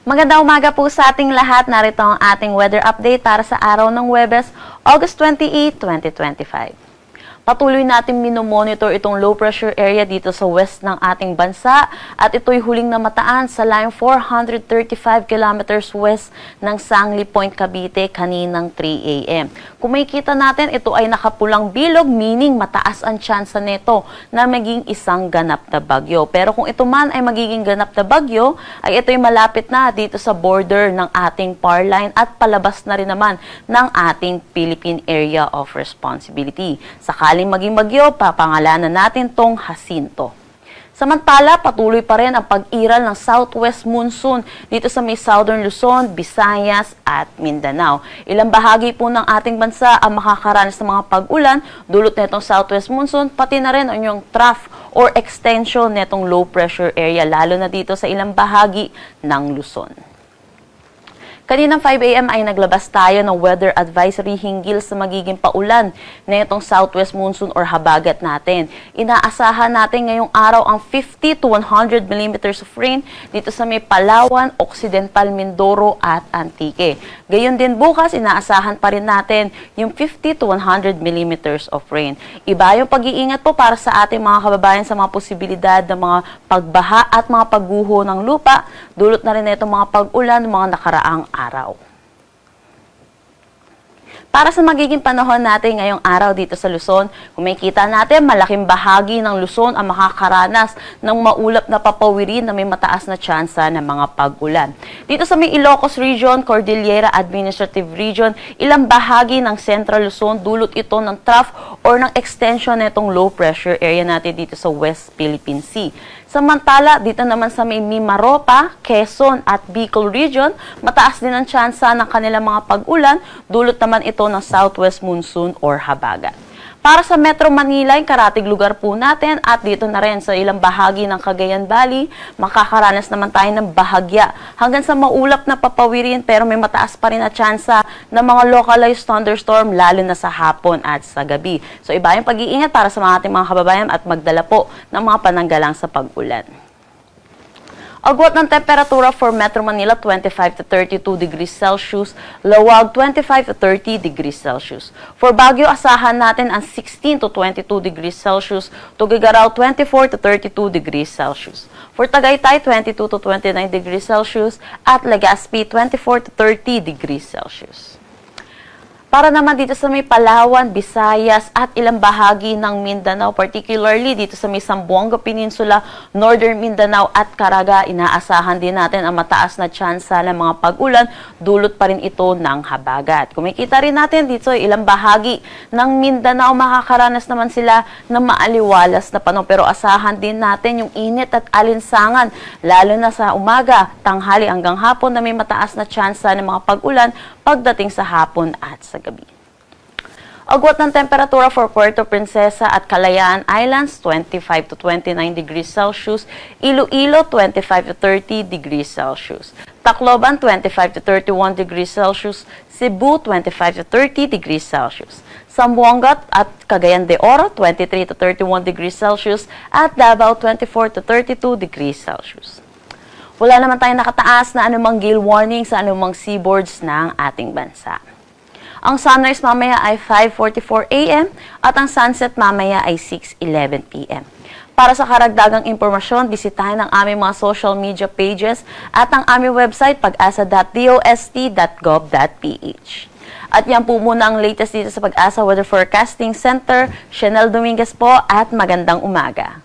Magandang umaga po sa ating lahat. Narito ang ating weather update para sa araw ng Huwebes, August 28, 2025. Patuloy natin minomonitor itong low pressure area dito sa west ng ating bansa at ito'y huling namataan sa layong 435 kilometers west ng Sangli Point, Cavite kaninang 3 a.m. Kung makikita natin, ito ay nakapulang bilog, meaning mataas ang tsansa nito na maging isang ganap na bagyo. Pero kung ito man ay magiging ganap na bagyo, ay ito'y malapit na dito sa border ng ating PAR line at palabas na rin naman ng ating Philippine Area of Responsibility. Sakaling maging bagyo, papangalanan natin tong Jacinto. Samantala, patuloy pa rin ang pag-iral ng southwest monsoon dito sa may southern Luzon, Visayas at Mindanao. Ilang bahagi po ng ating bansa ang makakaranas ng mga pag-ulan dulot nitong southwest monsoon, pati na rin ang yung trough or extension nitong low pressure area, lalo na dito sa ilang bahagi ng Luzon. Kaninang 5 a.m. ay naglabas tayo ng weather advisory hinggil sa magiging paulan na itong southwest monsoon or habagat natin. Inaasahan natin ngayong araw ang 50 to 100 millimeters of rain dito sa may Palawan, Occidental Mindoro at Antique. Gayon din bukas, inaasahan pa rin natin yung 50 to 100 millimeters of rain. Iba yung pag-iingat po para sa ating mga kababayan sa mga posibilidad ng mga pagbaha at mga pagguho ng lupa. Dulot na rin itong mga pag-ulan ng mga nakaraang araw. Para sa magiging panahon natin ngayong araw dito sa Luzon, kung makikita natin, malaking bahagi ng Luzon ang makakaranas ng maulap na papawirin na may mataas na tsansa ng mga pag-ulan. Dito sa may Ilocos Region, Cordillera Administrative Region, ilang bahagi ng Central Luzon, dulot ito ng trough or ng extension nitong low pressure area natin dito sa West Philippine Sea. Samantala, dito naman sa may Mimaropa, Quezon at Bicol Region, mataas din ang tsansa ng kanilang mga pag-ulan, dulot naman ito ng southwest monsoon or habagat. Para sa Metro Manila, yung karatig lugar po natin at dito na rin sa ilang bahagi ng Cagayan Valley, makakaranas naman tayo ng bahagya hanggang sa maulap na papawirin pero may mataas pa rin na tsansa ng mga localized thunderstorm lalo na sa hapon at sa gabi. So iba yung pag-iingat para sa mga ating mga kababayan at magdala po ng mga pananggalang sa pag-ulan. Agwat ng temperatura for Metro Manila, 25 to 32 degrees Celsius. Lawag, 25 to 30 degrees Celsius. For Baguio, asahan natin ang 16 to 22 degrees Celsius. Tuguegarao, 24 to 32 degrees Celsius. For Tagaytay, 22 to 29 degrees Celsius. At Legazpi, 24 to 30 degrees Celsius. Para naman dito sa may Palawan, Visayas at ilang bahagi ng Mindanao, particularly dito sa may Zamboanga Peninsula, Northern Mindanao at Caraga, inaasahan din natin ang mataas na tsansa ng mga pag-ulan, dulot pa rin ito ng habagat. Kung makikita rin natin dito ilang bahagi ng Mindanao, makakaranas naman sila ng maaliwalas na panahon, pero asahan din natin yung init at alinsangan, lalo na sa umaga, tanghali hanggang hapon na may mataas na tsansa ng mga pag-ulan pagdating sa hapon at sa gabi. Agwat ng temperatura for Puerto Princesa at Kalayaan Islands, 25 to 29 degrees Celsius. Iloilo, 25 to 30 degrees Celsius. Tacloban, 25 to 31 degrees Celsius. Cebu, 25 to 30 degrees Celsius. Zamboanga at Cagayan de Oro, 23 to 31 degrees Celsius. At Davao, 24 to 32 degrees Celsius. Wala naman tayong nakataas na anumang gale warning sa anumang seaboards ng ating bansa. Ang sunrise mamaya ay 5:44 a.m. at ang sunset mamaya ay 6:11 p.m. Para sa karagdagang impormasyon, bisitahin ang aming mga social media pages at ang aming website pag-asa.dost.gov.ph. At yan po muna ang latest dito sa Pag-asa Weather Forecasting Center. Chanel Dominguez po at magandang umaga.